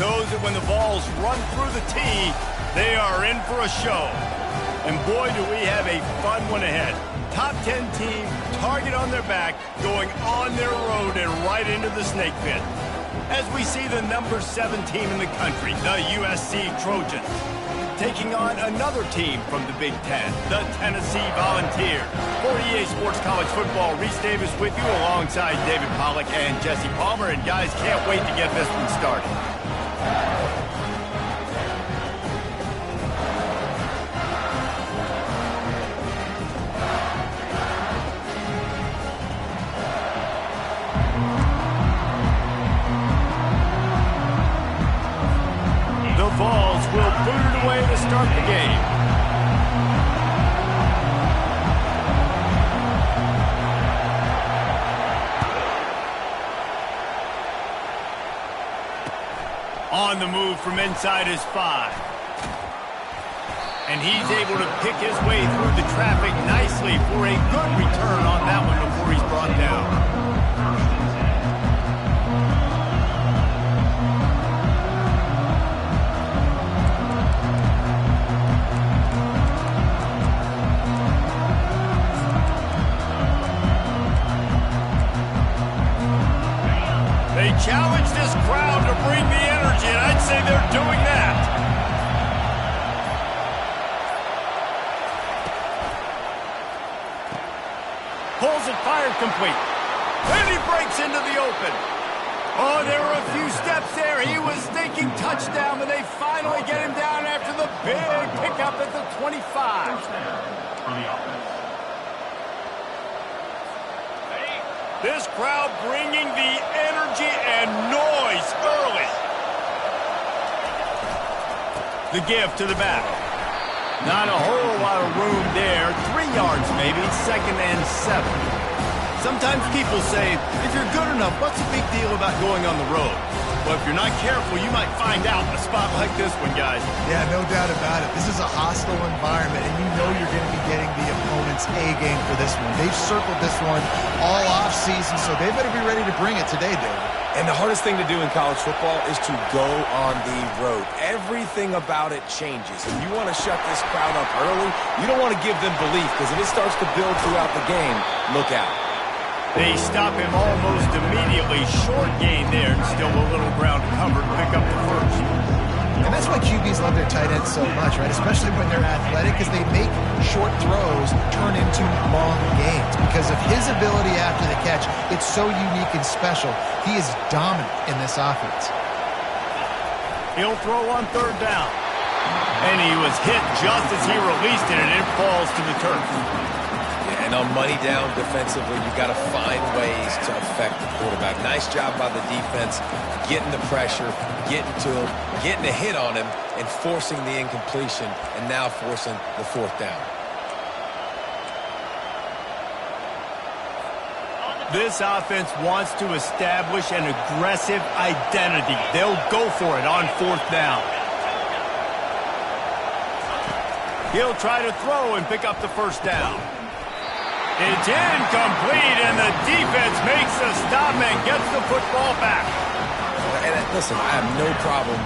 knows that when the balls run through the tee, they are in for a show. And boy, do we have a fun one ahead. Top 10 team, target on their back, going on their road and right into the snake pit. As we see the number 7 team in the country, the USC Trojans, taking on another team from the Big Ten, the Tennessee Volunteers. For EA Sports College Football, Reese Davis with you alongside David Pollack and Jesse Palmer. And guys, can't wait to get this one started. Balls will boot it away to start the game. On the move from inside his 5. And he's able to pick his way through the traffic nicely for a good return on that one before he's brought down. They challenge this crowd to bring the energy, and I'd say they're doing that. Pulls it, fired complete. And he breaks into the open. Oh, there were a few steps there. He was thinking touchdown, but they finally get him down after the big pickup at the 25. This crowd bringing the energy and noise early. The give to the back. Not a whole lot of room there. 3 yards maybe, 2nd and 7. Sometimes people say, if you're good enough, what's the big deal about going on the road? Well, if you're not careful, you might find out in a spot like this one, guys. Yeah, no doubt about it. This is a hostile environment, and you know you're going to be getting the opponent's A-game for this one. They've circled this one all off-season, so they better be ready to bring it today, David. And the hardest thing to do in college football is to go on the road. Everything about it changes. If you want to shut this crowd up early, you don't want to give them belief, because if it starts to build throughout the game, look out. They stop him almost immediately. Short gain there, and still a little ground to cover to pick up the first. And that's why QBs love their tight ends so much, right? Especially when they're athletic, because they make short throws turn into long gains. Because of his ability after the catch, it's so unique and special. He is dominant in this offense. He'll throw on 3rd down. And he was hit just as he released it, and it falls to the turf. And on money down defensively, you've got to find ways to affect the quarterback. Nice job by the defense, getting the pressure, getting to him, getting a hit on him, and forcing the incompletion, and now forcing the 4th down. This offense wants to establish an aggressive identity. They'll go for it on 4th down. He'll try to throw and pick up the 1st down. It's incomplete, and the defense makes a stop and gets the football back. And listen, I have no problem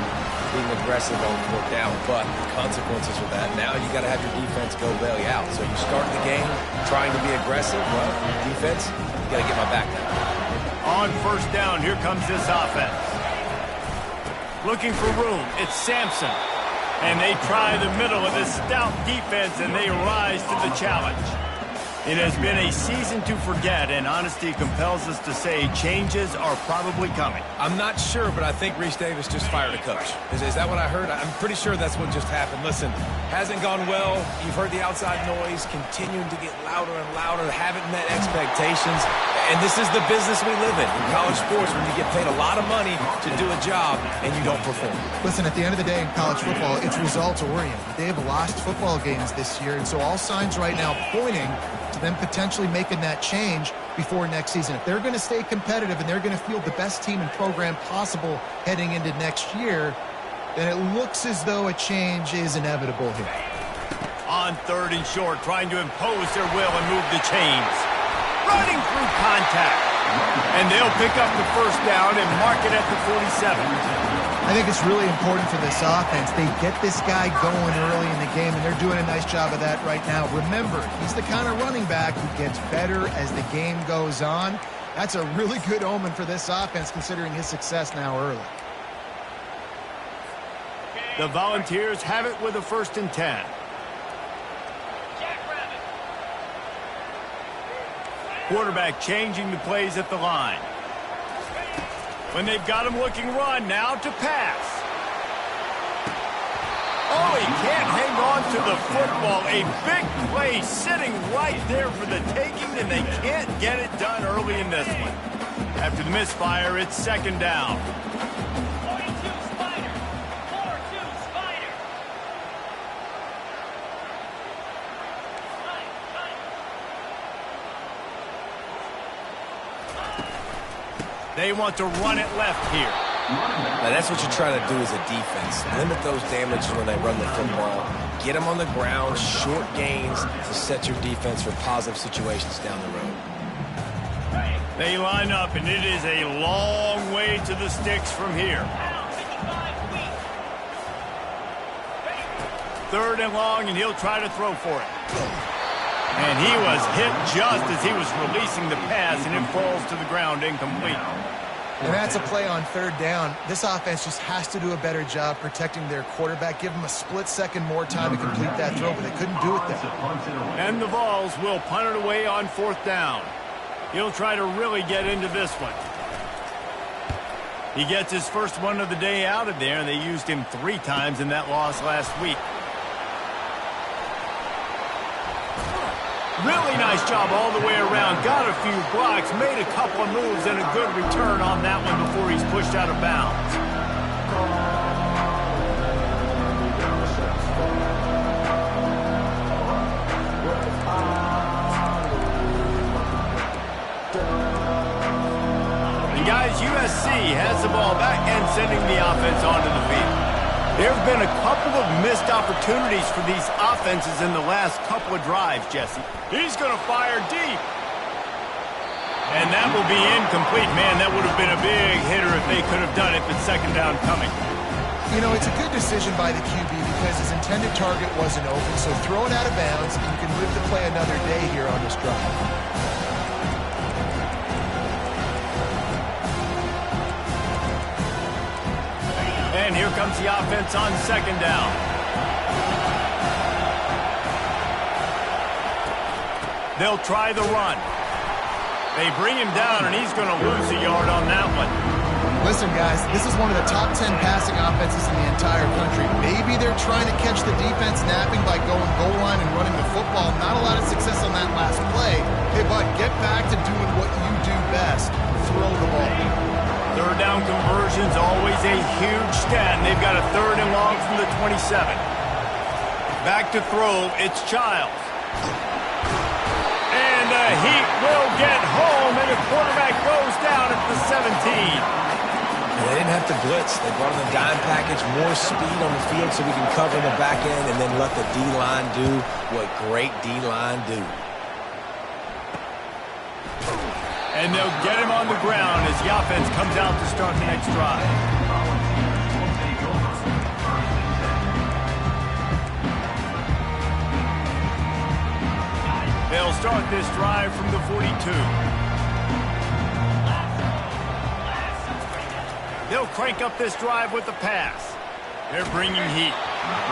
being aggressive on 4th down, but the consequences of that, now you got to have your defense go bail you out. So you start the game trying to be aggressive, well, defense, you got to get my back down. On 1st down, here comes this offense. Looking for room, it's Sampson. And they try the middle of this stout defense, and they rise to the challenge. It has been a season to forget, and honesty compels us to say changes are probably coming. I'm not sure, but I think Reese Davis just fired a coach. Is that what I heard? I'm pretty sure that's what just happened. Listen, hasn't gone well. You've heard the outside noise continuing to get louder and louder, haven't met expectations. And this is the business we live in college sports, when you get paid a lot of money to do a job and you don't perform. Listen, at the end of the day in college football, it's results-oriented. They have lost football games this year, and so all signs right now pointing to them potentially making that change before next season. If they're going to stay competitive and they're going to field the best team and program possible heading into next year, then it looks as though a change is inevitable here. On 3rd and short, trying to impose their will and move the chains. Running through contact. And they'll pick up the 1st down and mark it at the 47. I think it's really important for this offense. They get this guy going early in the game, and they're doing a nice job of that right now. Remember, he's the kind of running back who gets better as the game goes on. That's a really good omen for this offense, considering his success now early. The Volunteers have it with a 1st and 10. Quarterback changing the plays at the line. When they've got him looking run, now to pass. Oh, he can't hang on to the football. A big play sitting right there for the taking, and they can't get it done early in this one. After the misfire, it's 2nd down. They want to run it left here. Now, that's what you're trying to do as a defense. Limit those damages when they run the football. Get them on the ground, short gains to set your defense for positive situations down the road. They line up, and it is a long way to the sticks from here. 3rd and long, and he'll try to throw for it. And he was hit just as he was releasing the pass, and it falls to the ground incomplete. And that's a play on 3rd down. This offense just has to do a better job protecting their quarterback. Give him a split second more time to complete that throw, but they couldn't do it there. And the Vols will punt it away on 4th down. He'll try to really get into this one. He gets his first one of the day out of there, and they used him 3 times in that loss last week. Really nice job all the way around. Got a few blocks, made a couple of moves, and a good return on that one before he's pushed out of bounds. And guys, USC has the ball back and sending the offense onto the field. There have been a couple of missed opportunities for these offenses in the last couple of drives, Jesse. He's going to fire deep. And that will be incomplete. Man, that would have been a big hitter if they could have done it, but 2nd down coming. You know, it's a good decision by the QB because his intended target wasn't open, so throw it out of bounds, and you can live to play another day here on this drive. And here comes the offense on 2nd down. They'll try the run. They bring him down, and he's going to lose a yard on that one. Listen, guys, this is one of the top 10 passing offenses in the entire country. Maybe they're trying to catch the defense napping by going goal line and running the football. Not a lot of success on that last play. Hey, bud, get back to doing what you do best. Throw the ball. 3rd down conversion's always a huge stat, and they've got a 3rd and long from the 27. Back to throw, it's Childs. And the Heat will get home, and the quarterback goes down at the 17. They didn't have to blitz. They brought in the dime package, more speed on the field so we can cover in the back end and then let the D-line do what great D-line do. And they'll get him on the ground as the offense comes out to start the next drive. They'll start this drive from the 42. They'll crank up this drive with the pass. They're bringing heat.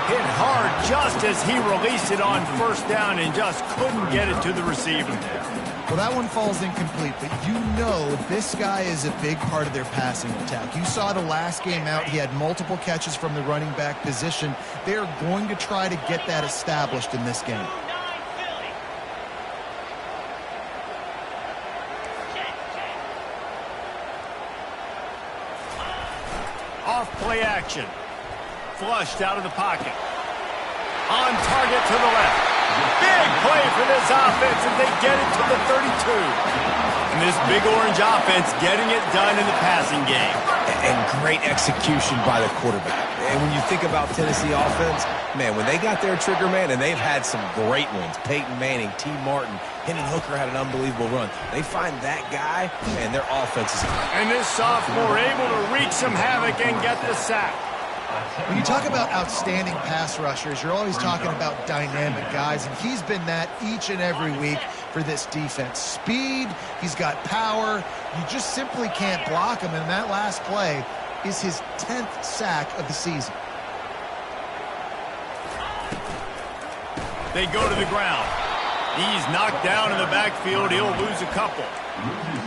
Hit hard just as he released it on 1st down and just couldn't get it to the receiver. Well, that one falls incomplete, but you know this guy is a big part of their passing attack. You saw the last game out. He had multiple catches from the running back position. They're going to try to get that established in this game. Off play action. Flushed out of the pocket. On target to the left. Big play for this offense as they get it to the 32. And this big orange offense getting it done in the passing game. And great execution by the quarterback. And when you think about Tennessee offense, man, when they got their trigger man, and they've had some great ones, Peyton Manning, T. Martin, Hendon Hooker had an unbelievable run. They find that guy, and their offense is... And this sophomore able to wreak some havoc and get the sack. When you talk about outstanding pass rushers, you're always talking about dynamic guys, and he's been that each and every week for this defense. Speed, he's got power. You just simply can't block him, and that last play is his 10th sack of the season. They go to the ground. He's knocked down in the backfield. He'll lose a couple.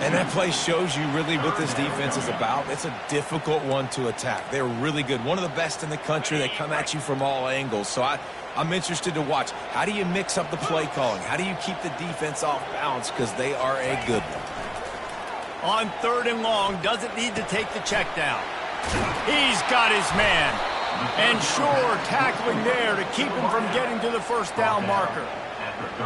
And that play shows you really what this defense is about. It's a difficult one to attack. They're really good. One of the best in the country. They come at you from all angles. So I'm interested to watch. How do you mix up the play calling? How do you keep the defense off balance? Because they are a good one. On 3rd and long, doesn't need to take the check down. He's got his man. And sure, tackling there to keep him from getting to the first down marker.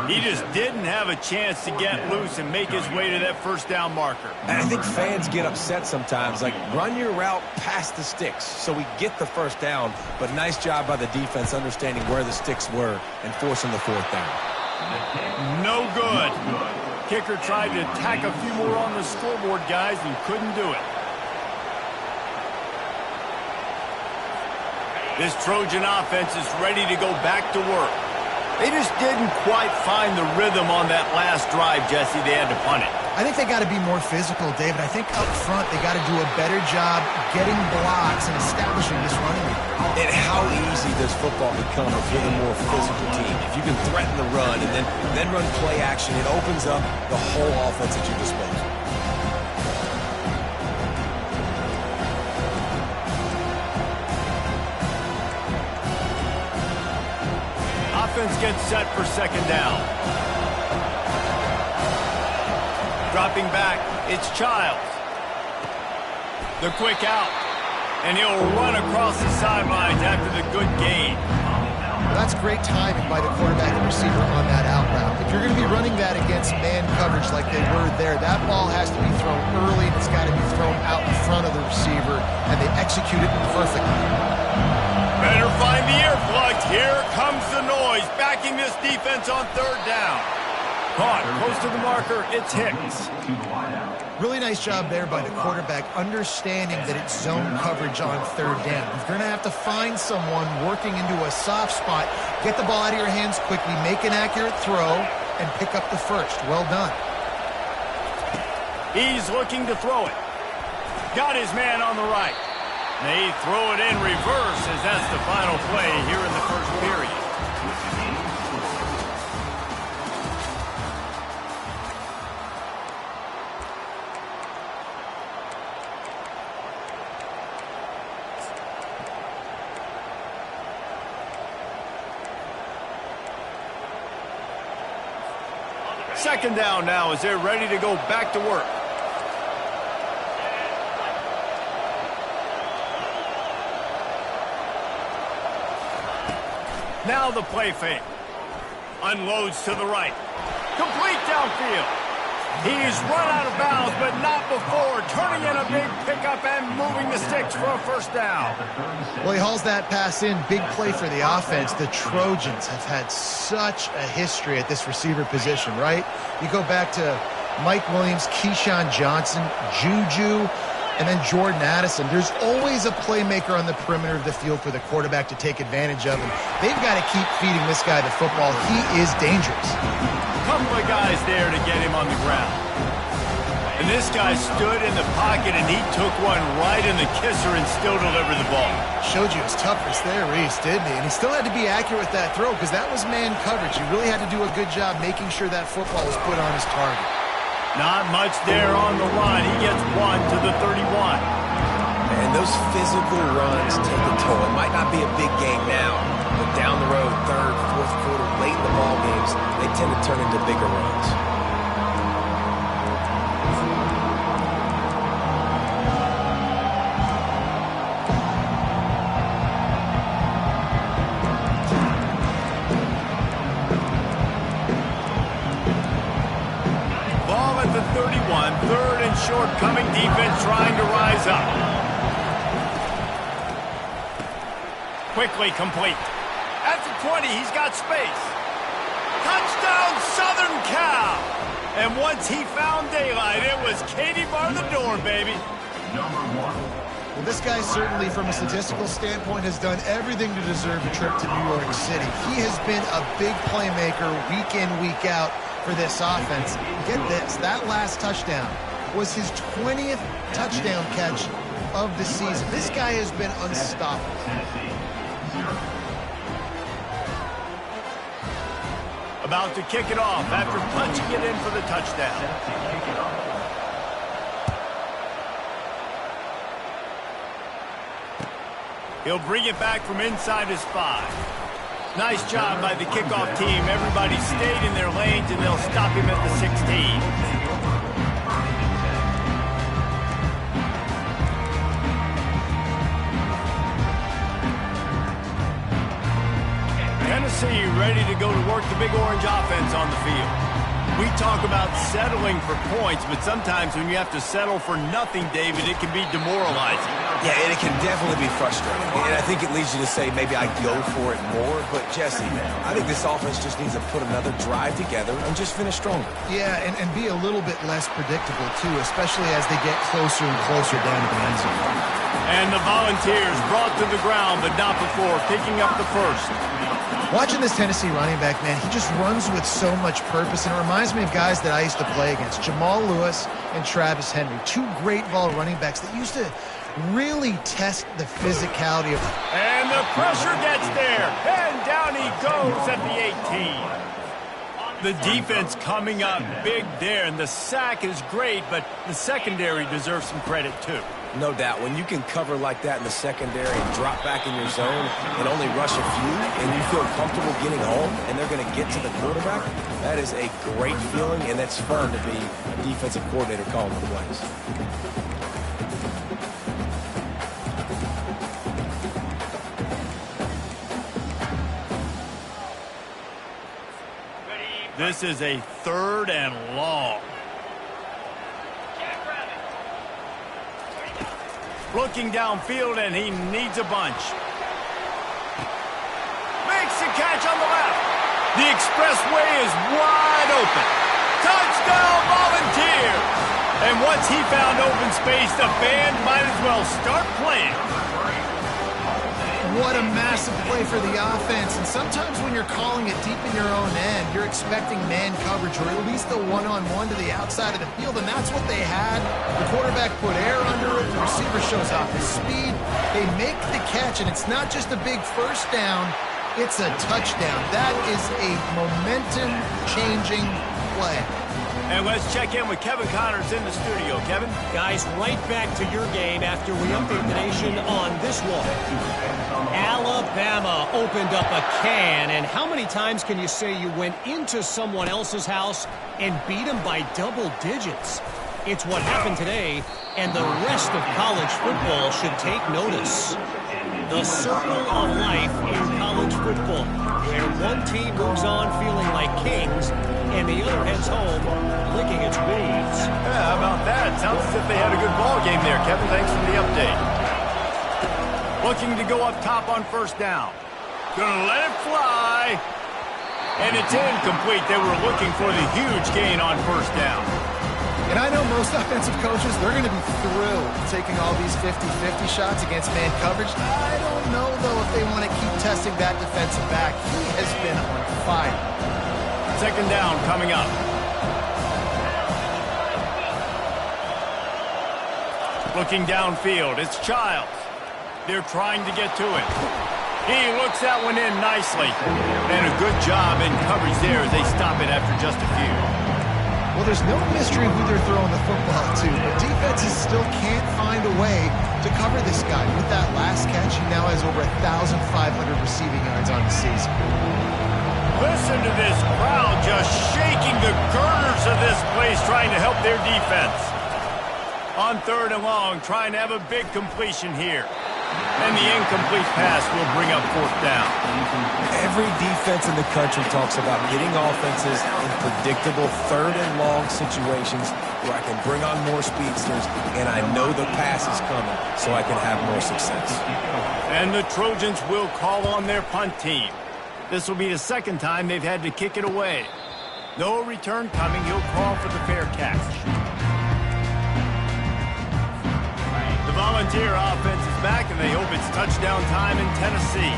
He just didn't have a chance to get loose and make his way to that first down marker. And I think fans get upset sometimes. Like, run your route past the sticks so we get the first down. But nice job by the defense understanding where the sticks were and forcing the 4th down. No good. Kicker tried to tack a few more on the scoreboard, guys, and couldn't do it. This Trojan offense is ready to go back to work. They just didn't quite find the rhythm on that last drive, Jesse. They had to punt it. I think they got to be more physical, David. I think up front they got to do a better job getting blocks and establishing this running game. And how easy does football become if you're the more physical team? If you can threaten the run and then run play action, it opens up the whole offense at your disposal. Offense gets set for 2nd down. Dropping back, it's Childs. The quick out. And he'll run across the sidelines after the good gain. That's great timing by the quarterback and receiver on that out route. If you're going to be running that against man coverage like they were there, that ball has to be thrown early, and it's got to be thrown out in front of the receiver, and they execute it perfectly. Better find the earplugs. Here comes the noise, backing this defense on 3rd down. Caught close to the marker. It's Hicks. Really nice job there by the quarterback, understanding that it's zone coverage on 3rd down. You're going to have to find someone working into a soft spot, get the ball out of your hands quickly, make an accurate throw, and pick up the first. Well done. He's looking to throw it. Got his man on the right. They throw it in reverse as that's the final play here in the first period. Second down now as they're ready to go back to work. Now the play fake. Unloads to the right. Complete downfield. He's run out of bounds, but not before turning in a big pickup and moving the sticks for a first down. Well, he hauls that pass in. Big play for the offense. The Trojans have had such a history at this receiver position, right? You go back to Mike Williams, Keyshawn Johnson, Juju, and then Jordan Addison. There's always a playmaker on the perimeter of the field for the quarterback to take advantage of, and they've got to keep feeding this guy the football. He is dangerous. Couple of guys there to get him on the ground. And this guy stood in the pocket, and he took one right in the kisser and still delivered the ball. Showed you his toughness there, Reese, didn't he? And he still had to be accurate with that throw because that was man coverage. He really had to do a good job making sure that football was put on his target. Not much there on the line. He gets one to the 31. And those physical runs take a toll. It might not be a big game now, but down the road, 3rd, 4th quarter, late in the ball games, they tend to turn into bigger runs. Ball at the 31, 3rd and short, coming defense trying to rise up. Quickly complete. At the 20, he's got space. Touchdown, Southern Cal! And once he found daylight, it was Katie bar the door, baby. Well, this guy certainly, from a statistical standpoint, has done everything to deserve a trip to New York City. He has been a big playmaker week in, week out for this offense. Get this, that last touchdown was his 20th touchdown catch of the season. This guy has been unstoppable. About to kick it off after punching it in for the touchdown. He'll bring it back from inside his 5. Nice job by the kickoff team. Everybody stayed in their lanes, and they'll stop him at the 16. Tennessee ready to go to work the Big Orange offense on the field. We talk about settling for points, but sometimes when you have to settle for nothing, David, it can be demoralizing. Yeah, and it can definitely be frustrating. And I think it leads you to say maybe I go for it more. But, Jesse, I think this offense just needs to put another drive together and just finish stronger. Yeah, and be a little bit less predictable, too, especially as they get closer and closer down to the end zone. And the Volunteers brought to the ground, but not before picking up the first. Watching this Tennessee running back, man, he just runs with so much purpose, and it reminds me of guys that I used to play against, Jamal Lewis and Travis Henry, two great ball running backs that used to really test the physicality of... And the pressure gets there, and down he goes at the 18. The defense coming up big there, and the sack is great, but the secondary deserves some credit, too. No doubt. When you can cover like that in the secondary and drop back in your zone and only rush a few, and you feel comfortable getting home, and they're going to get to the quarterback, that is a great feeling, and that's fun to be a defensive coordinator calling the plays. This is a 3rd and long. Looking downfield, and he needs a bunch. Makes the catch on the left. The expressway is wide open. Touchdown, Volunteers! And once he found open space, the band might as well start playing. What a massive play for the offense. And sometimes when you're calling it deep in your own end, you're expecting man coverage or at least the one-on-one to the outside of the field, and that's what they had. The quarterback put air under it. The receiver shows off his speed. They make the catch, and it's not just a big first down. It's a touchdown. That is a momentum-changing play. And let's check in with Kevin Connors in the studio. Kevin? Guys, right back to your game after we update the nation on this one. Alabama opened up a can, and how many times can you say you went into someone else's house and beat them by double digits? It's what happened today, and the rest of college football should take notice. The circle of life in college football, where one team moves on feeling like kings, and the other heads home licking its wounds. Yeah, how about that? Sounds as if they had a good ball game there, Kevin. Thanks for the update. Looking to go up top on first down. Gonna let it fly. And it's incomplete. They were looking for the huge gain on first down. And I know most offensive coaches, they're going to be thrilled taking all these 50-50 shots against man coverage. I don't know, though, if they want to keep testing that defensive back. He has been on fire. Second down coming up. Looking downfield, it's Childs. They're trying to get to it. He looks that one in nicely. And a good job in coverage there as they stop it after just a few. Well, there's no mystery who they're throwing the football to, but defenses still can't find a way to cover this guy. With that last catch, he now has over 1,500 receiving yards on the season. Listen to this crowd just shaking the girders of this place trying to help their defense. On 3rd and long, trying to have a big completion here. And the incomplete pass will bring up 4th down. Every defense in the country talks about getting offenses in predictable 3rd and long situations where I can bring on more speedsters and I know the pass is coming so I can have more success. And the Trojans will call on their punt team. This will be the 2nd time they've had to kick it away. No return coming. He'll call for the fair catch. The Volunteer offense is back, and they hope it's touchdown time in Tennessee.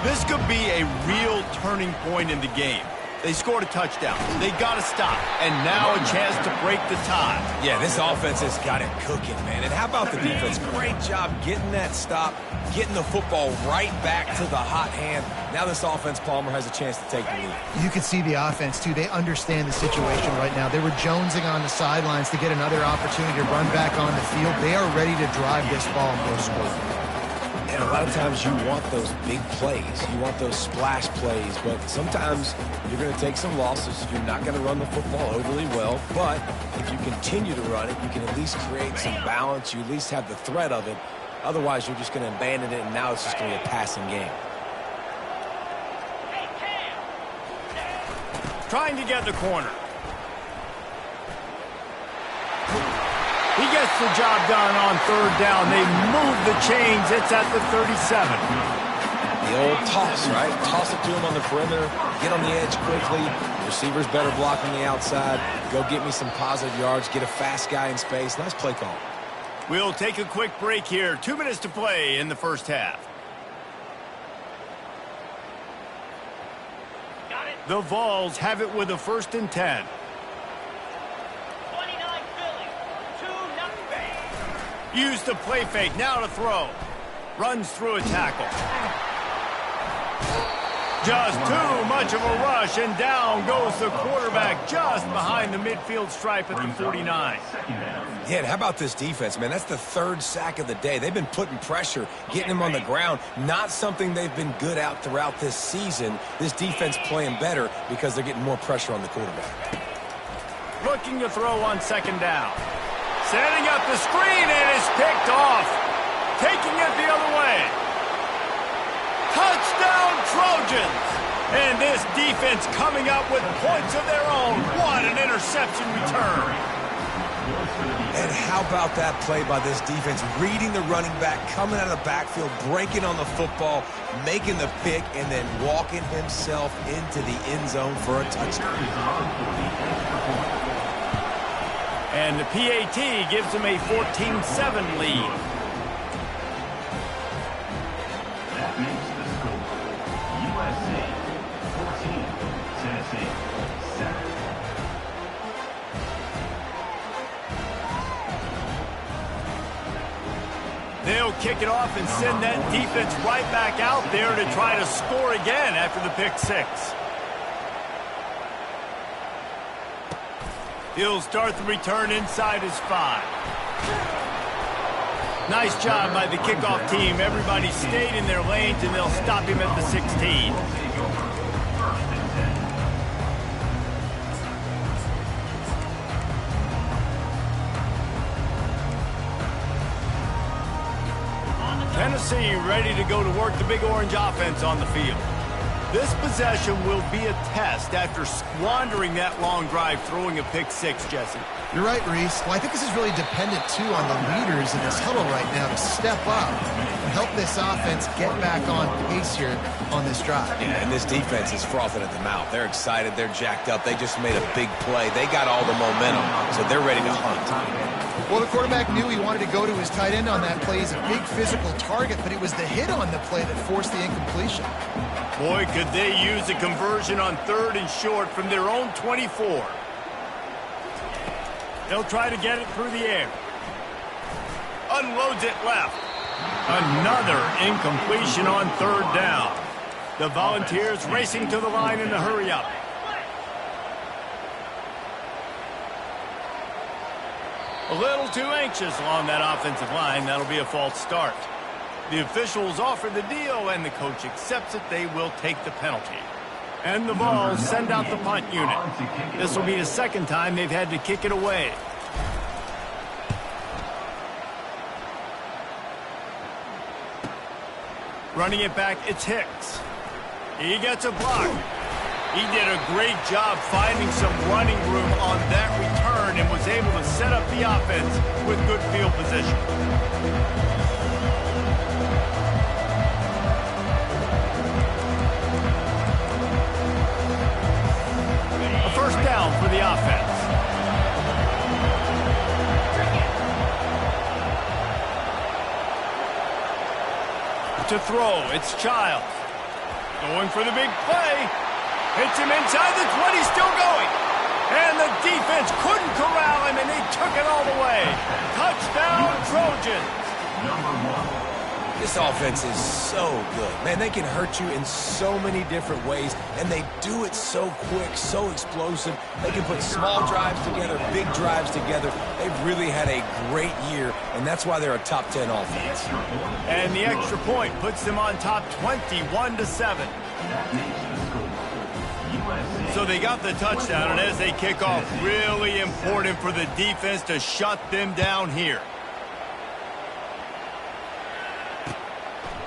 This could be a real turning point in the game. They scored a touchdown. They got to stop. And now a chance to break the tie. Yeah, this offense has got it cooking, man. And how about the defense? Great job getting that stop, getting the football right back to the hot hand. Now this offense, Palmer, has a chance to take the lead. You can see the offense, too. They understand the situation right now. They were jonesing on the sidelines to get another opportunity to run back on the field. They are ready to drive this ball and go score. And a lot of times you want those big plays. You want those splash plays. But sometimes you're going to take some losses. You're not going to run the football overly well. But if you continue to run it, you can at least create some balance. You at least have the threat of it. Otherwise, you're just going to abandon it, and now it's just going to be a passing game. Trying to get the corner. He gets the job done on 3rd down. They move the chains. It's at the 37. The old toss, right? Toss it to him on the perimeter. Get on the edge quickly. The receiver's better blocking the outside. Go get me some positive yards. Get a fast guy in space. Nice play call. We'll take a quick break here. 2 minutes to play in the 1st half. The Vols have it with a 1st and 10. Use the play fake, now to throw. Runs through a tackle. Just too much of a rush, and down goes the quarterback just behind the midfield stripe at the 49. Yeah, and how about this defense, man? That's the 3rd sack of the day. They've been putting pressure, getting him on the ground. Not something they've been good at throughout this season. This defense playing better because they're getting more pressure on the quarterback. Looking to throw on 2nd down. Setting up the screen, and it's picked off. Taking it the other way. Touchdown, Trojans! And this defense coming up with points of their own. What an interception return. And how about that play by this defense? Reading the running back, coming out of the backfield, breaking on the football, making the pick, and then walking himself into the end zone for a touchdown. And the PAT gives them a 14-7 lead. That makes the score USC 14, Tennessee 7. They'll kick it off and send that defense right back out there to try to score again after the pick 6. He'll start the return inside his 5. Nice job by the kickoff team. Everybody stayed in their lanes, and they'll stop him at the 16. Tennessee ready to go to work the Big Orange offense on the field. This possession will be a test after squandering that long drive, throwing a pick 6, Jesse. You're right, Reese. Well, I think this is really dependent, too, on the leaders in this huddle right now to step up and help this offense get back on pace here on this drive. Yeah, and this defense is frothing at the mouth. They're excited. They're jacked up. They just made a big play. They got all the momentum, so they're ready to hunt. Well, the quarterback knew he wanted to go to his tight end on that play. He's a big physical target, but it was the hit on the play that forced the incompletion. Boy, could they use a conversion on 3rd and short from their own 24. They'll try to get it through the air. Unloads it left. Another incompletion on 3rd down. The Volunteers racing to the line in a hurry-up. A little too anxious along that offensive line. That'll be a false start. The officials offer the deal, and the coach accepts it. They will take the penalty. And the Vols send out the punt unit. This will be the 2nd time they've had to kick it away. Running it back, it's Hicks. He gets a block. He did a great job finding some running room on that return and was able to set up the offense with good field position. A first down for the offense. To throw, it's Childs. Going for the big play. Hits him inside the 20, still going. And the defense couldn't corral him, and they took it all the way. Touchdown, Trojans. This offense is so good. Man, they can hurt you in so many different ways, and they do it so quick, so explosive. They can put small drives together, big drives together. They've really had a great year, and that's why they're a top 10 offense. And the extra point puts them on top 21-7. So they got the touchdown, and as they kick off, really important for the defense to shut them down here.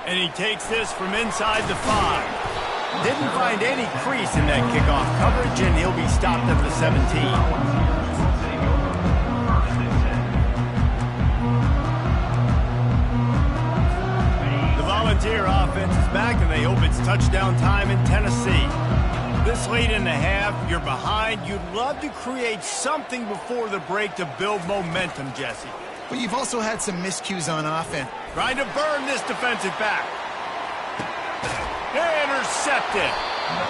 And he takes this from inside the 5. Didn't find any crease in that kickoff coverage, and he'll be stopped at the 17. The Volunteer offense is back, and they hope it's touchdown time in Tennessee. This late in the half, you're behind. You'd love to create something before the break to build momentum, Jesse. But you've also had some miscues on offense. Trying to burn this defensive back. Intercepted.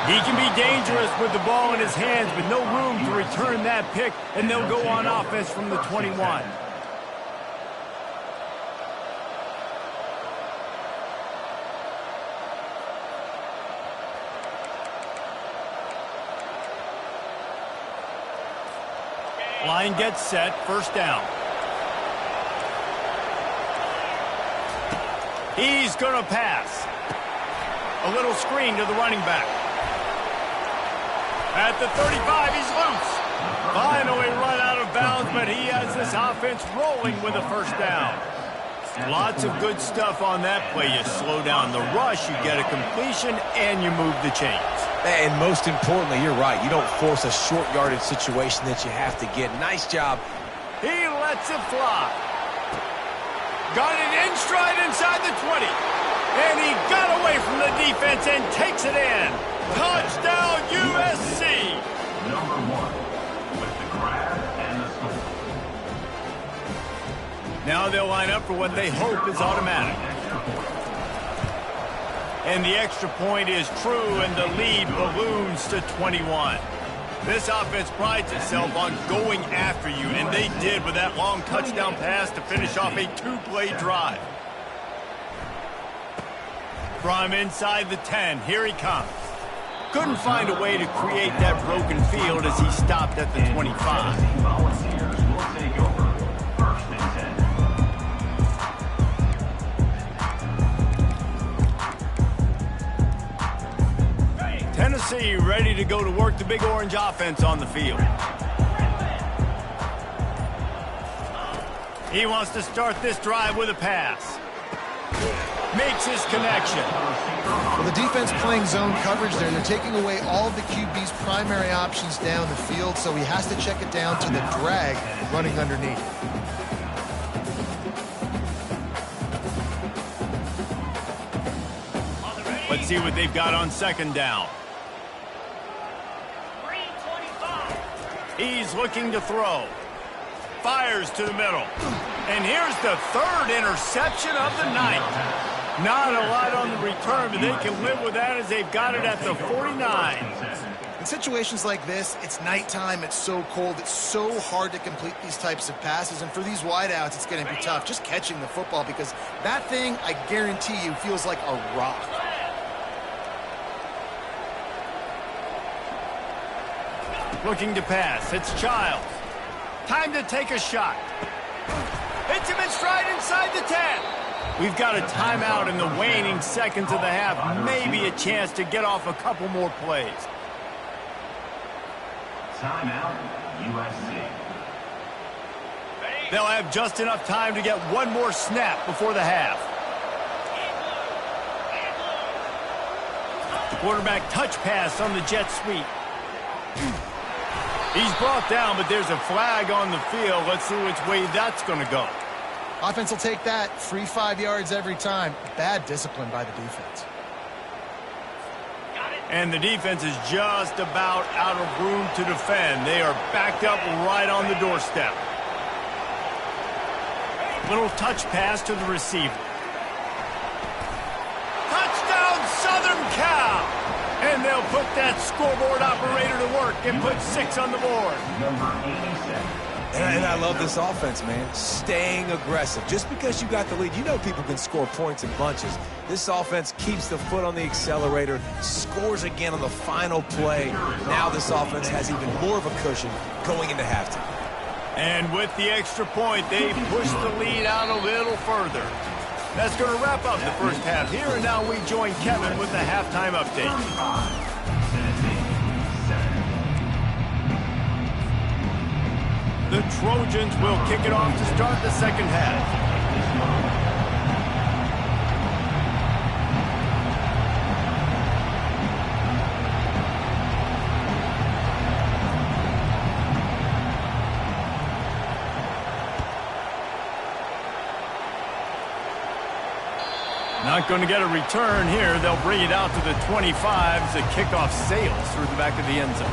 He can be dangerous with the ball in his hands, but no room to return that pick, and they'll go on offense from the 21. Line gets set, first down. He's going to pass. A little screen to the running back. At the 35, he's loose. Finally run out of bounds, but he has this offense rolling with a first down. Lots of good stuff on that play. You slow down the rush, you get a completion, and you move the chains. And most importantly, you're right. You don't force a short yardage situation that you have to get. Nice job. He lets it fly. Got it in stride inside the 20. And he got away from the defense and takes it in. Touchdown, USC. Number 1 with the grab and the score. Now they'll line up for what they hope is automatic. And the extra point is true, and the lead balloons to 21. This offense prides itself on going after you, and they did with that long touchdown pass to finish off a 2-play drive. From inside the 10, here he comes. Couldn't find a way to create that broken field as he stopped at the 25. Volunteers will take over. First and 10. Tennessee ready to go to work the Big Orange offense on the field. He wants to start this drive with a pass. Makes his connection. Well, the defense playing zone coverage there. They're taking away all of the QB's primary options down the field, so he has to check it down to the drag running underneath. Let's see what they've got on second down. He's looking to throw. Fires to the middle. And here's the third interception of the night. Not a lot on the return, but they can live with that as they've got it at the 49. In situations like this, it's nighttime, it's so cold, it's so hard to complete these types of passes, and for these wideouts, it's going to be tough just catching the football because that thing, I guarantee you, feels like a rock. Looking to pass. It's Childs. Time to take a shot. Hits him in stride inside the 10. We've got a timeout in the waning seconds of the half. Maybe a chance to get off a couple more plays. Timeout, USC. They'll have just enough time to get one more snap before the half. Quarterback touch pass on the jet sweep. He's brought down, but there's a flag on the field. Let's see which way that's going to go. Offense will take that. Free 5 yards every time. Bad discipline by the defense. And the defense is just about out of room to defend. They are backed up right on the doorstep. Little touch pass to the receiver. Touchdown, Southern Cal! And they'll put that scoreboard operator to work and put 6 on the board. Number 87. And I love this offense, man. Staying aggressive. Just because you got the lead, you know people can score points in bunches. This offense keeps the foot on the accelerator, scores again on the final play. Now this offense has even more of a cushion going into halftime. And with the extra point, they push the lead out a little further. That's going to wrap up the first half here, and now we join Kevin with the halftime update. The Trojans will kick it off to start the second half. Not going to get a return here. They'll bring it out to the 25 as the kickoff sails through the back of the end zone.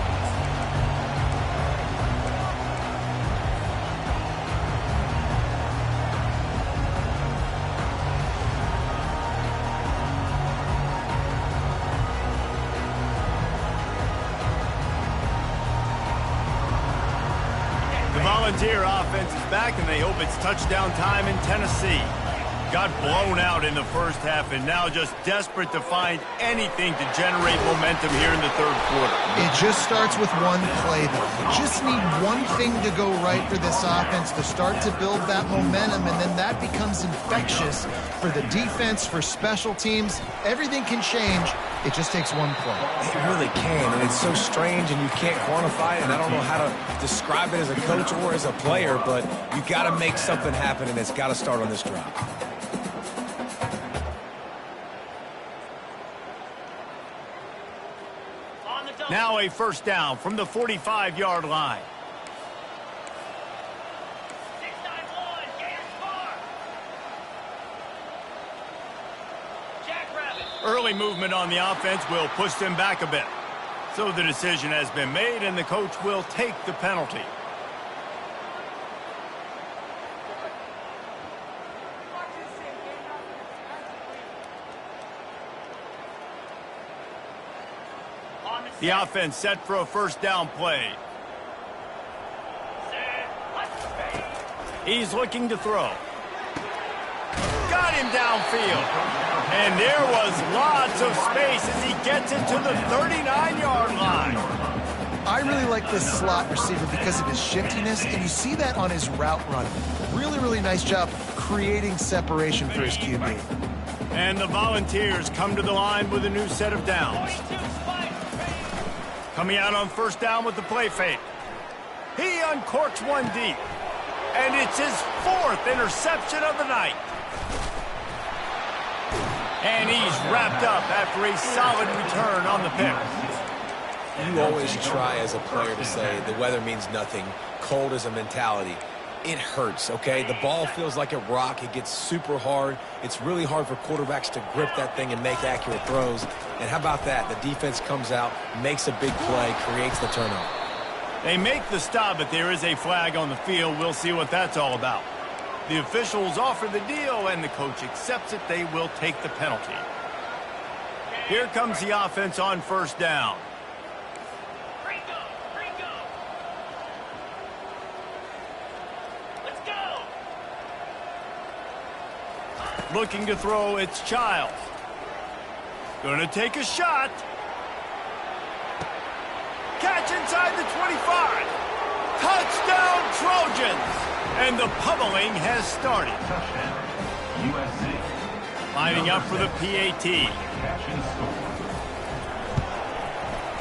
The Volunteer offense is back, and they hope it's touchdown time in Tennessee. Got blown out in the first half and now just desperate to find anything to generate momentum here in the third quarter. It just starts with one play, though. You just need one thing to go right for this offense to start to build that momentum, and then that becomes infectious for the defense, for special teams. Everything can change. It just takes one play. It really can, and it's so strange, and you can't quantify it, and I don't know how to describe it as a coach or as a player, but you got to make something happen, and it's got to start on this drive. Now a first down from the 45-yard line. Early movement on the offense will push them back a bit. So the decision has been made, and the coach will take the penalty. The offense set for a first down play. He's looking to throw. Got him downfield. And there was lots of space as he gets it to the 39-yard line. I really like this slot receiver because of his shiftiness, and you see that on his route running. Really, really nice job creating separation for his QB. And the Volunteers come to the line with a new set of downs. Coming out on first down with the play fake. He uncorks one deep. And it's his 4th interception of the night. And he's wrapped up after a solid return on the pick. You always try as a player to say the weather means nothing. Cold is a mentality. It hurts, okay? The ball feels like a rock. It gets super hard. It's really hard for quarterbacks to grip that thing and make accurate throws. And how about that? The defense comes out, makes a big play, creates the turnover. They make the stop, but there is a flag on the field. We'll see what that's all about. The officials offer the deal, and the coach accepts it. They will take the penalty. Here comes the offense on first down. Looking to throw, it's Childs. Going to take a shot. Catch inside the 25. Touchdown, Trojans. And the pummeling has started. Touchdown, USC. Lining up for the PAT. Catch and score.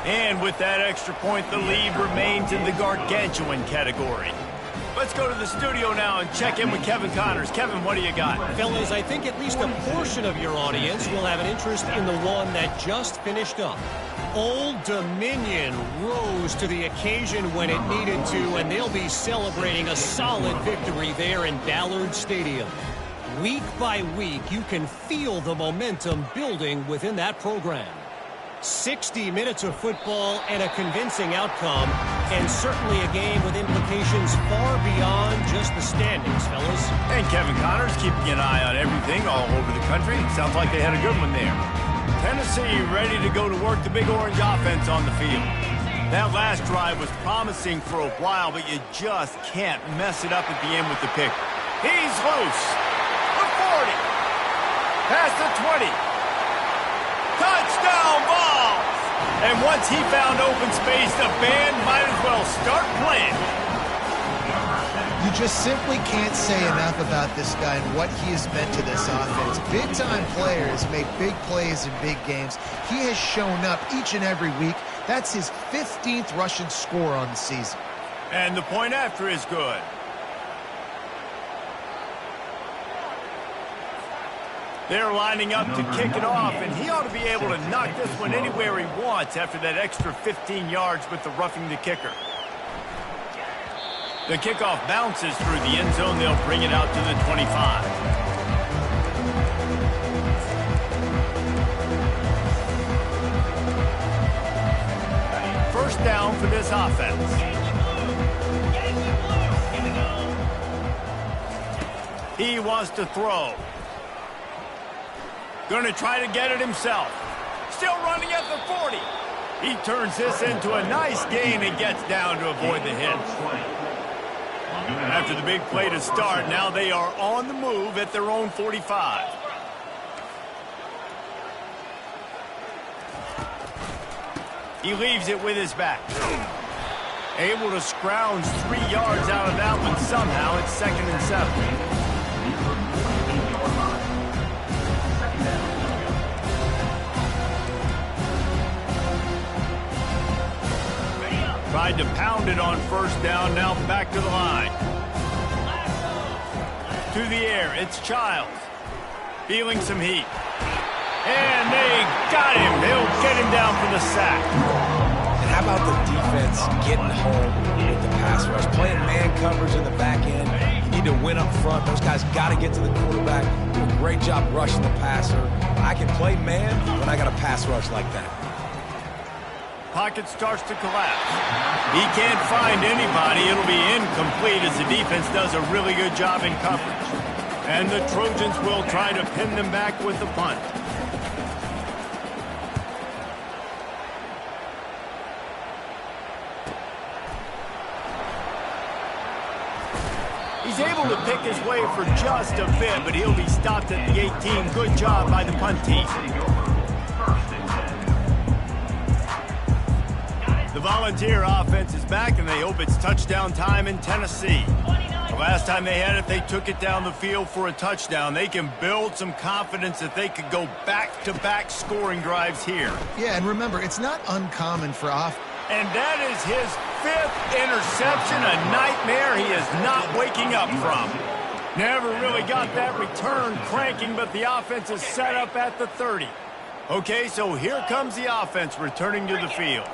And with that extra point, the lead remains in the gargantuan category. Let's go to the studio now and check in with Kevin Connors. Kevin, what do you got? Fellas, I think at least a portion of your audience will have an interest in the one that just finished up. Old Dominion rose to the occasion when it needed to, and they'll be celebrating a solid victory there in Ballard Stadium. Week by week, you can feel the momentum building within that program. 60 minutes of football and a convincing outcome, and certainly a game with implications far beyond just the standings, fellas. And Kevin Connors keeping an eye on everything all over the country. Sounds like they had a good one there. Tennessee ready to go to work the Big Orange offense on the field. That last drive was promising for a while, but you just can't mess it up at the end with the pick. He's loose. The 40. Past the 20. Touchdown balls! And once he found open space, the band might as well start playing. You just simply can't say enough about this guy and what he has meant to this offense. Big-time player has made big plays in big games. He has shown up each and every week. That's his 15th rushing score on the season. And the point after is good. They're lining up to kick it off, and he ought to be able to knock this one anywhere he wants after that extra 15 yards with the roughing the kicker. The kickoff bounces through the end zone. They'll bring it out to the 25. First down for this offense. He wants to throw. Going to try to get it himself. Still running at the 40. He turns this into a nice gain and gets down to avoid the hit. After the big play to start, now they are on the move at their own 45. He leaves it with his back. Able to scrounge 3 yards out of that one somehow. It's 2nd and 7. Tried to pound it on first down, now back to the line. To the air, it's Childs. Feeling some heat. And they got him. They'll get him down for the sack. And how about the defense getting home with the pass rush? Playing man coverage in the back end. You need to win up front. Those guys got to get to the quarterback. Do a great job rushing the passer. I can play man when I got a pass rush like that. Pocket starts to collapse. He can't find anybody. It'll be incomplete as the defense does a really good job in coverage. And the Trojans will try to pin them back with the punt. He's able to pick his way for just a bit, but he'll be stopped at the 18. Good job by the punt team. The Volunteer offense is back, and they hope it's touchdown time in Tennessee. The last time they had it, they took it down the field for a touchdown. They can build some confidence that they could go back-to-back scoring drives here. Yeah, and remember, it's not uncommon for And that is his 5th interception, a nightmare he is not waking up from. Never really got that return cranking, but the offense is set up at the 30. Okay, so here comes the offense returning to the field.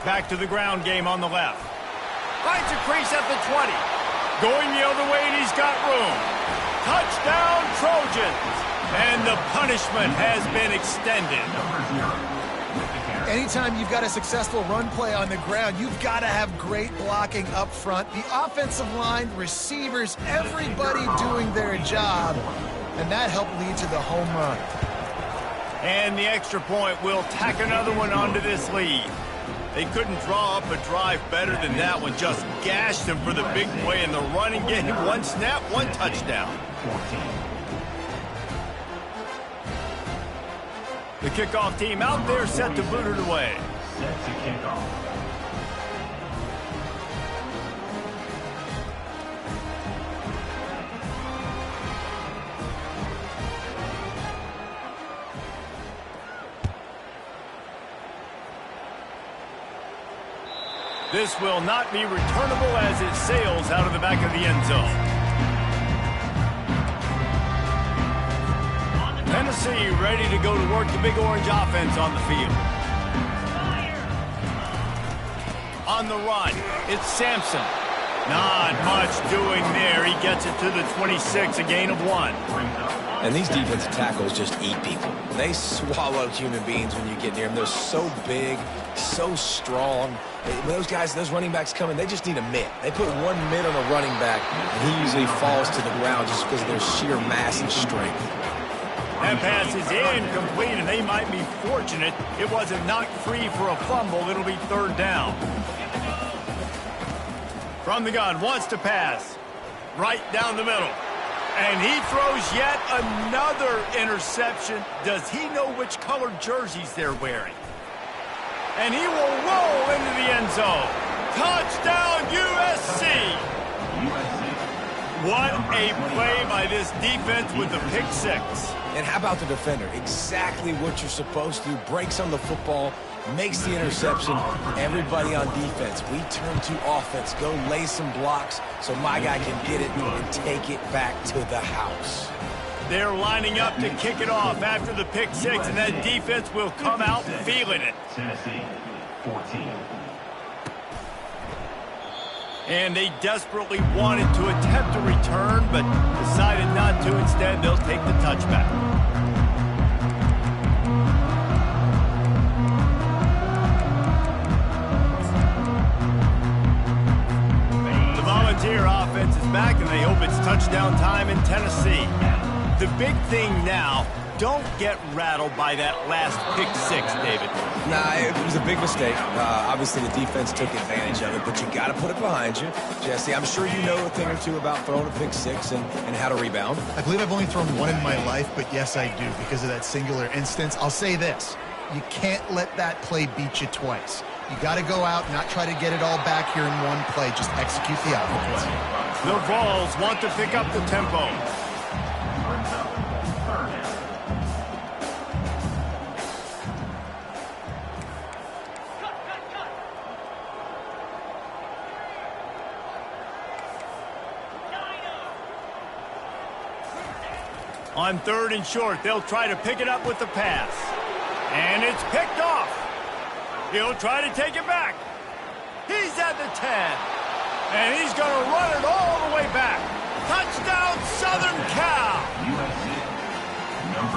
Back to the ground game on the left. Finds a crease at the 20. Going the other way, and he's got room. Touchdown, Trojans! And the punishment has been extended. Anytime you've got a successful run play on the ground, you've got to have great blocking up front. The offensive line, receivers, everybody doing their job. And that helped lead to the home run. And the extra point will tack another one onto this lead. They couldn't draw up a drive better than that one. Just gashed them for the big play in the running game. One snap, one touchdown. The kickoff team out there set to boot it away. Set to kick off. This will not be returnable as it sails out of the back of the end zone. Tennessee ready to go to work the Big Orange offense on the field. On the run, it's Sampson. Not much doing there. He gets it to the 26, a gain of 1. And these defensive tackles just eat people. They swallow human beings when you get near them. They're so big, so strong. When those guys, those running backs come in, they just need a mitt. They put one mitt on a running back, and he usually falls to the ground just because of their sheer mass and strength. That pass is incomplete, and they might be fortunate it wasn't knocked free for a fumble. It'll be 3rd down. From the gun, wants to pass. Right down the middle. And he throws yet another interception. Does he know which colored jerseys they're wearing? And he will roll into the end zone. Touchdown, USC! What a play by this defense with the pick 6. And how about the defender? Exactly what you're supposed to do. Breaks on the football, makes the interception. Everybody on defense, we turn to offense. Go lay some blocks so my guy can get it and take it back to the house. They're lining up to kick it off after the pick 6, and that defense will come out feeling it. Tennessee, 14. And they desperately wanted to attempt a return, but decided not to. Instead, they'll take the touchback. The Volunteer offense is back, and they hope it's touchdown time in Tennessee. The big thing now, don't get rattled by that last pick 6, David. Nah, it was a big mistake. Obviously, the defense took advantage of it, but you got to put it behind you. Jesse, I'm sure you know a thing or two about throwing a pick 6 and how to rebound. I believe I've only thrown one in my life, but yes, I do because of that singular instance. I'll say this. You can't let that play beat you twice. You got to go out, not try to get it all back here in one play. Just execute the offense. The Vols want to pick up the tempo. On 3rd and short, they'll try to pick it up with the pass. And it's picked off. He'll try to take it back. He's at the 10. And he's going to run it all the way back. Touchdown, Southern Cal.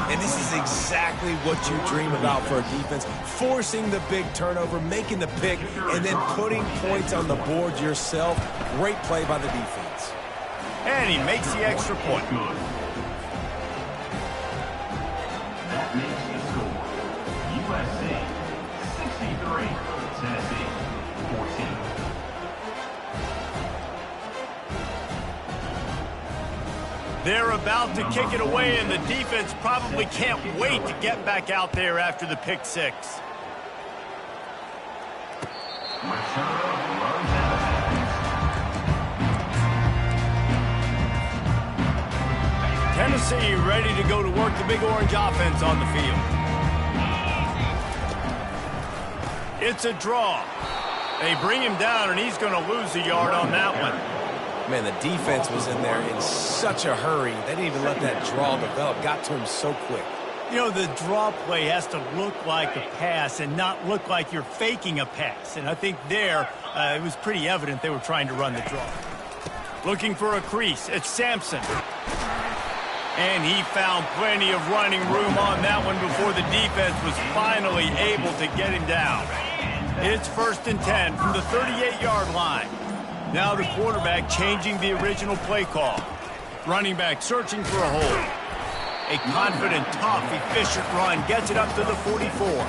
And this is exactly what you dream about for a defense. Forcing the big turnover, making the pick, and then putting points on the board yourself. Great play by the defense. And he makes the extra point. That makes the score. USC 63, Tennessee 14. They're about to kick it away, and the defense probably can't wait to get back out there after the pick 6. Tennessee ready to go to work the Big Orange offense on the field. It's a draw. They bring him down, and he's going to lose a yard on that one. Man, the defense was in there in such a hurry. They didn't even let that draw develop. Got to him so quick. You know, the draw play has to look like a pass and not look like you're faking a pass. And I think there, it was pretty evident they were trying to run the draw. Looking for a crease. It's Sampson. And he found plenty of running room on that one before the defense was finally able to get him down. It's 1st and 10 from the 38-yard line. Now the quarterback changing the original play call. Running back searching for a hole. A confident, tough, efficient run gets it up to the 44.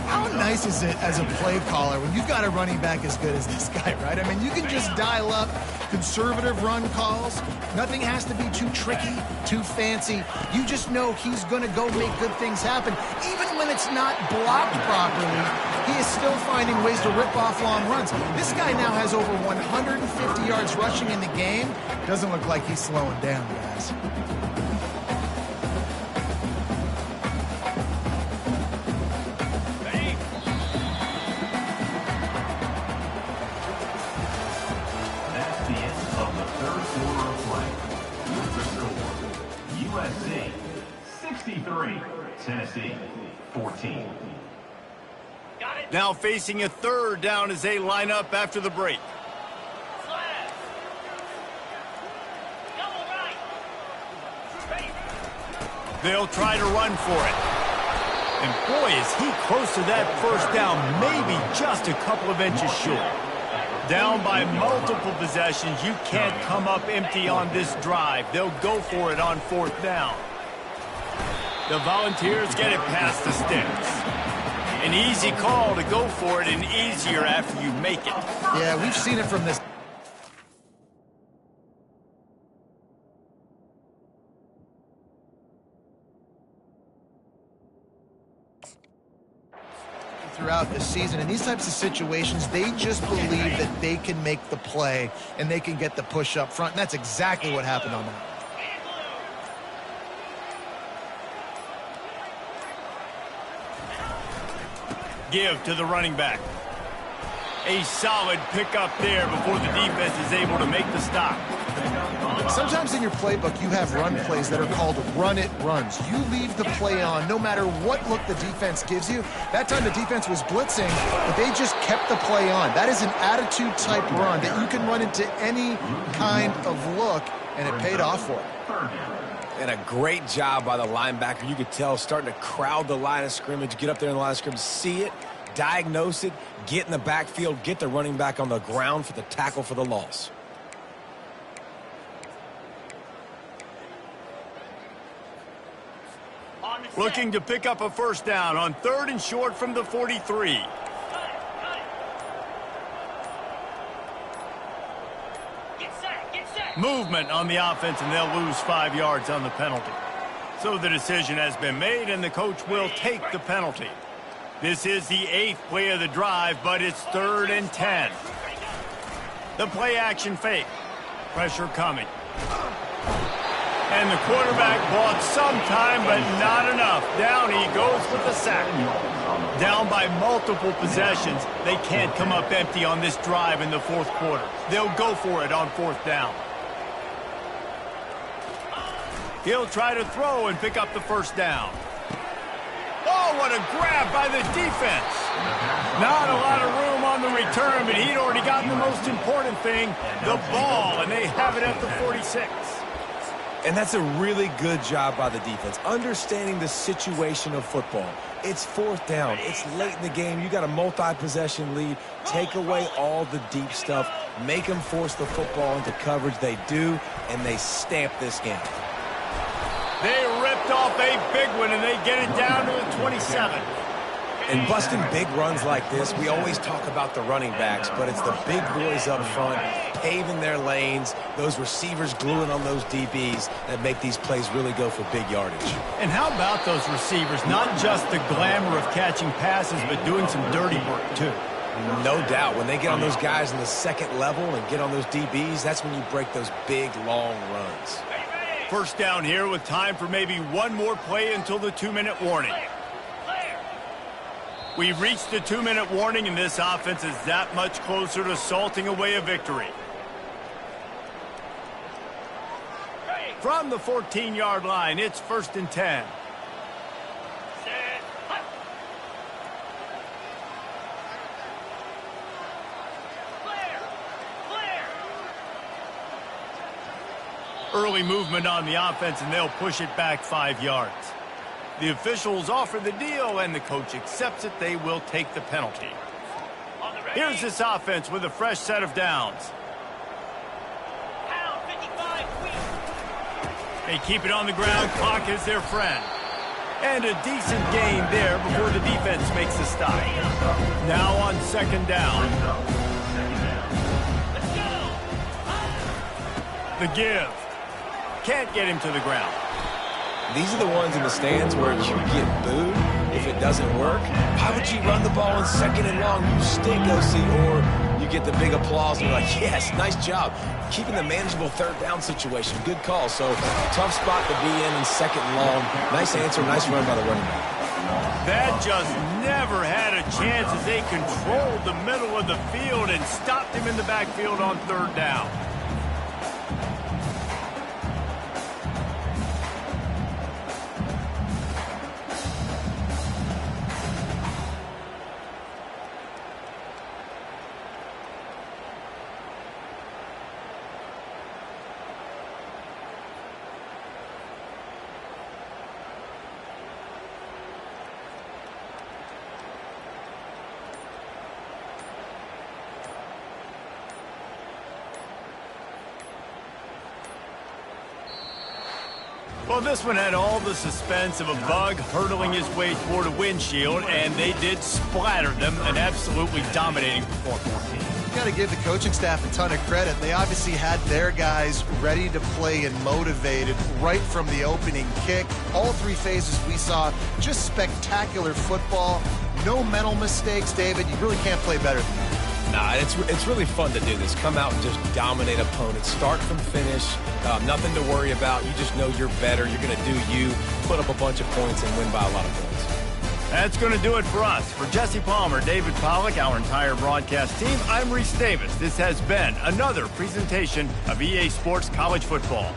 How nice is it as a play caller when you've got a running back as good as this guy, right? I mean, you can just dial up conservative run calls. Nothing has to be too tricky, too fancy. You just know he's going to go make good things happen. Even when it's not blocked properly, he is still finding ways to rip off long runs. This guy now has over 150 yards rushing in the game. Doesn't look like he's slowing down, guys. Tennessee, 14. Now facing a third down as they line up after the break. They'll try to run for it. And boy, is he close to that first down, maybe just a couple of inches short. Down by multiple possessions, you can't come up empty on this drive. They'll go for it on fourth down. The Volunteers get it past the sticks. An easy call to go for it, and easier after you make it. Yeah, we've seen it from this. Throughout the season. In these types of situations, they just believe that they can make the play and they can get the push up front, and that's exactly what happened on that. Give to the running back. A solid pickup there before the defense is able to make the stop. Sometimes in your playbook, you have run plays that are called run-it runs. You leave the play on no matter what look the defense gives you. That time the defense was blitzing, but they just kept the play on. That is an attitude-type run that you can run into any kind of look, and it paid off for it. And a great job by the linebacker. You could tell starting to crowd the line of scrimmage, get up there in the line of scrimmage, see it, diagnose it, get in the backfield, get the running back on the ground for the tackle for the loss. Looking to pick up a first down on third and short from the 43. Movement on the offense, and they'll lose 5 yards on the penalty. So the decision has been made, and the coach will take the penalty. This is the 8th play of the drive, but it's 3rd and 10. The play action fake. Pressure coming. And the quarterback bought some time, but not enough. Down he goes with the sack. Down by multiple possessions. They can't come up empty on this drive in the fourth quarter. They'll go for it on fourth down. He'll try to throw and pick up the first down. Oh, what a grab by the defense. Not a lot of room on the return, but he'd already gotten the most important thing, the ball, and they have it at the 46. And that's a really good job by the defense, understanding the situation of football. It's fourth down. It's late in the game. You got a multi-possession lead. Take away all the deep stuff. Make them force the football into coverage. They do, and they stamp this game. They ripped off a big one, and they get it down to the 27. And busting big runs like this, we always talk about the running backs, but it's the big boys up front, paving their lanes, those receivers gluing on those DBs that make these plays really go for big yardage. And how about those receivers? Not just the glamour of catching passes, but doing some dirty work, too. No doubt. When they get on those guys in the second level and get on those DBs, that's when you break those big, long runs. First down here with time for maybe one more play until the 2-minute warning. We've reached the 2-minute warning, and this offense is that much closer to salting away a victory. From the 14-yard line, it's 1st and 10. Early movement on the offense, and they'll push it back 5 yards. The officials offer the deal, and the coach accepts it. They will take the penalty. Here's this offense with a fresh set of downs. They keep it on the ground. Clock is their friend. And a decent gain there before the defense makes a stop. Now on 2nd down. The give. Can't get him to the ground. These are the ones in the stands where you get booed if it doesn't work. Why would you run the ball in 2nd and long? You stink, OC, or you get the big applause and you're like, yes, nice job. Keeping the manageable 3rd down situation. Good call. So tough spot to be in 2nd and long. Nice answer, nice run by the running back. That just never had a chance as they controlled the middle of the field and stopped him in the backfield on 3rd down. Well, this one had all the suspense of a bug hurtling his way toward a windshield, and they did splatter them, an absolutely dominating performance. You got to give the coaching staff a ton of credit. They obviously had their guys ready to play and motivated right from the opening kick. All three phases we saw, just spectacular football. No mental mistakes, David. You really can't play better than that. Nah, it's really fun to do this. Come out and just dominate opponents. Start from finish. Nothing to worry about. You just know you're better. You're going to do you, put up a bunch of points, and win by a lot of points. That's going to do it for us. For Jesse Palmer, David Pollack, our entire broadcast team, I'm Reese Davis. This has been another presentation of EA Sports College Football.